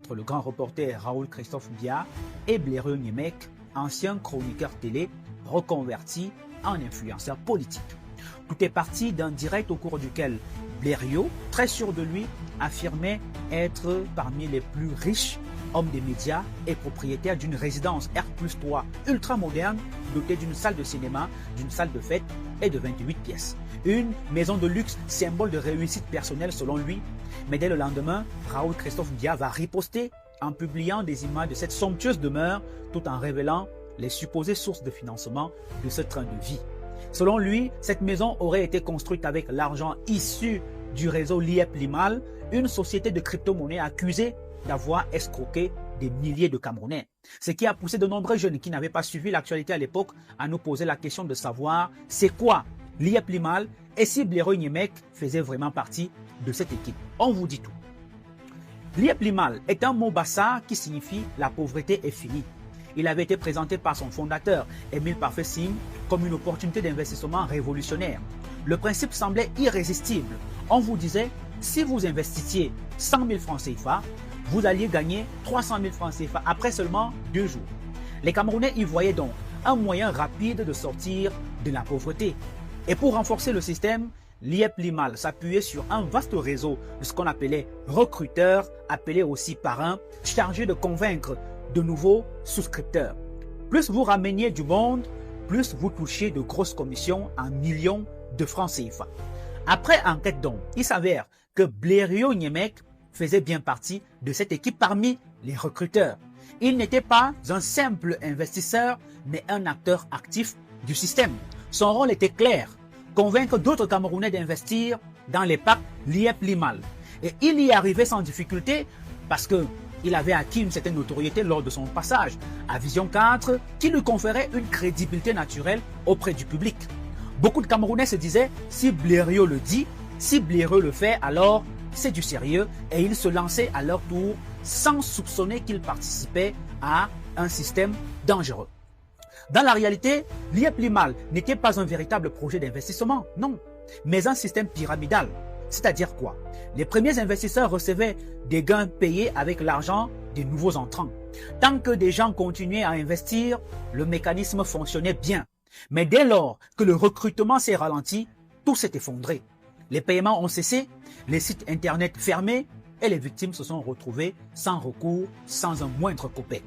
entre le grand reporter Raoul Christophe Biya et Blériot Niemek, ancien chroniqueur télé reconverti en influenceur politique. Tout est parti d'un direct au cours duquel Blériot, très sûr de lui, affirmait être parmi les plus riches hommes des médias et propriétaire d'une résidence R+3 ultra moderne dotée d'une salle de cinéma, d'une salle de fête et de 28 pièces. Une maison de luxe, symbole de réussite personnelle selon lui. Mais dès le lendemain, Raoul Christophe Biya va riposter en publiant des images de cette somptueuse demeure tout en révélant les supposées sources de financement de ce train de vie. Selon lui, cette maison aurait été construite avec l'argent issu du réseau Liep Limal, une société de crypto-monnaie accusée d'avoir escroqué des milliers de Camerounais. Ce qui a poussé de nombreux jeunes qui n'avaient pas suivi l'actualité à l'époque à nous poser la question de savoir c'est quoi Liep Limal et si Blériot Niemek faisait vraiment partie de cette équipe. On vous dit tout. Liep Limal est un mot bassa qui signifie la pauvreté est finie. Il avait été présenté par son fondateur, Émile Parfait Sim, comme une opportunité d'investissement révolutionnaire. Le principe semblait irrésistible. On vous disait, si vous investissiez 100 000 francs CFA, vous alliez gagner 300 000 francs CFA après seulement 2 jours. Les Camerounais y voyaient donc un moyen rapide de sortir de la pauvreté. Et pour renforcer le système, Liep Limal s'appuyait sur un vaste réseau de ce qu'on appelait recruteurs, appelés aussi parrains, chargés de convaincre de nouveaux souscripteurs. Plus vous rameniez du monde, plus vous touchiez de grosses commissions en millions de francs CFA. Après enquête donc, il s'avère que Blériot Niemek faisait bien partie de cette équipe parmi les recruteurs. Il n'était pas un simple investisseur, mais un acteur actif du système. Son rôle était clair, convaincre d'autres Camerounais d'investir dans les packs Liep Limal. Et il y arrivait sans difficulté parce qu'il avait acquis une certaine notoriété lors de son passage à Vision 4 qui lui conférait une crédibilité naturelle auprès du public. Beaucoup de Camerounais se disaient, si Blériot le dit, si Blériot le fait, alors c'est du sérieux, et ils se lançaient à leur tour sans soupçonner qu'ils participaient à un système dangereux. Dans la réalité, Liep Limal n'était pas un véritable projet d'investissement, non, mais un système pyramidal. C'est-à-dire quoi? Les premiers investisseurs recevaient des gains payés avec l'argent des nouveaux entrants. Tant que des gens continuaient à investir, le mécanisme fonctionnait bien. Mais dès lors que le recrutement s'est ralenti, tout s'est effondré. Les paiements ont cessé, les sites internet fermés et les victimes se sont retrouvées sans recours, sans un moindre copec.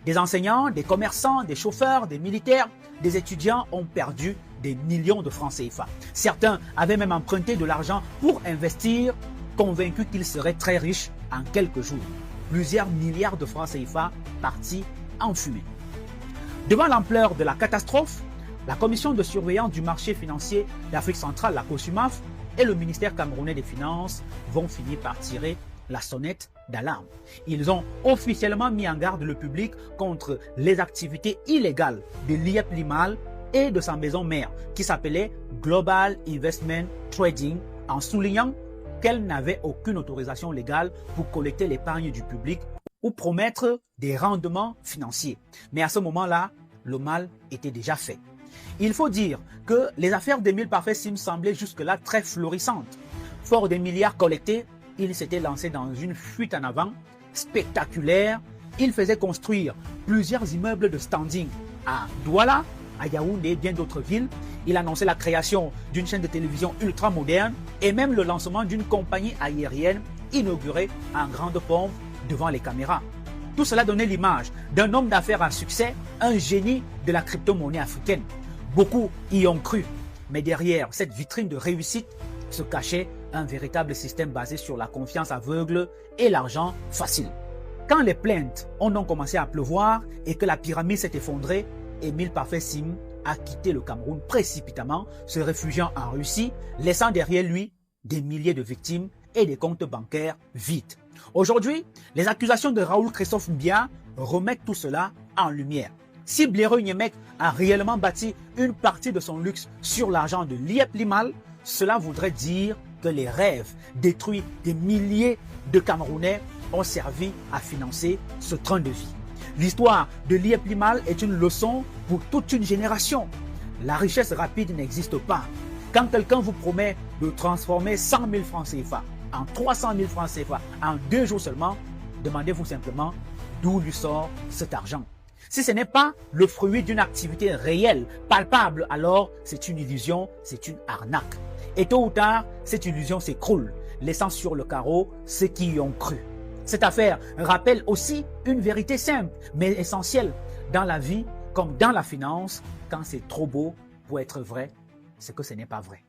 Des enseignants, des commerçants, des chauffeurs, des militaires, des étudiants ont perdu des millions de francs CFA. Certains avaient même emprunté de l'argent pour investir, convaincus qu'ils seraient très riches en quelques jours. Plusieurs milliards de francs CFA partis en fumée. Devant l'ampleur de la catastrophe, la commission de surveillance du marché financier d'Afrique centrale, la COSUMAF, et le ministère camerounais des Finances vont finir par tirer la sonnette d'alarme. Ils ont officiellement mis en garde le public contre les activités illégales de Liep Limal et de sa maison mère qui s'appelait Global Investment Trading, en soulignant qu'elle n'avait aucune autorisation légale pour collecter l'épargne du public ou promettre des rendements financiers. Mais à ce moment-là, le mal était déjà fait. Il faut dire que les affaires d'Émile Parfait Sim semblaient jusque-là très florissantes. Fort des milliards collectés, il s'était lancé dans une fuite en avant spectaculaire. Il faisait construire plusieurs immeubles de standing à Douala, à Yaoundé et bien d'autres villes. Il annonçait la création d'une chaîne de télévision ultra moderne et même le lancement d'une compagnie aérienne inaugurée en grande pompe devant les caméras. Tout cela donnait l'image d'un homme d'affaires à succès, un génie de la crypto-monnaie africaine. Beaucoup y ont cru, mais derrière cette vitrine de réussite se cachait un véritable système basé sur la confiance aveugle et l'argent facile. Quand les plaintes ont donc commencé à pleuvoir et que la pyramide s'est effondrée, Émile Parfait Sim a quitté le Cameroun précipitamment, se réfugiant en Russie, laissant derrière lui des milliers de victimes et des comptes bancaires vides. Aujourd'hui, les accusations de Raoul Christophe Biya remettent tout cela en lumière. Si Blériot Niemek a réellement bâti une partie de son luxe sur l'argent de Liep Limal, cela voudrait dire que les rêves détruits des milliers de Camerounais ont servi à financer ce train de vie. L'histoire de Liep Limal est une leçon pour toute une génération. La richesse rapide n'existe pas. Quand quelqu'un vous promet de transformer 100 000 francs CFA en 300 000 francs CFA en 2 jours seulement, demandez-vous simplement d'où lui sort cet argent. Si ce n'est pas le fruit d'une activité réelle, palpable, alors c'est une illusion, c'est une arnaque. Et tôt ou tard, cette illusion s'écroule, laissant sur le carreau ceux qui y ont cru. Cette affaire rappelle aussi une vérité simple, mais essentielle. Dans la vie, comme dans la finance, quand c'est trop beau pour être vrai, c'est que ce n'est pas vrai.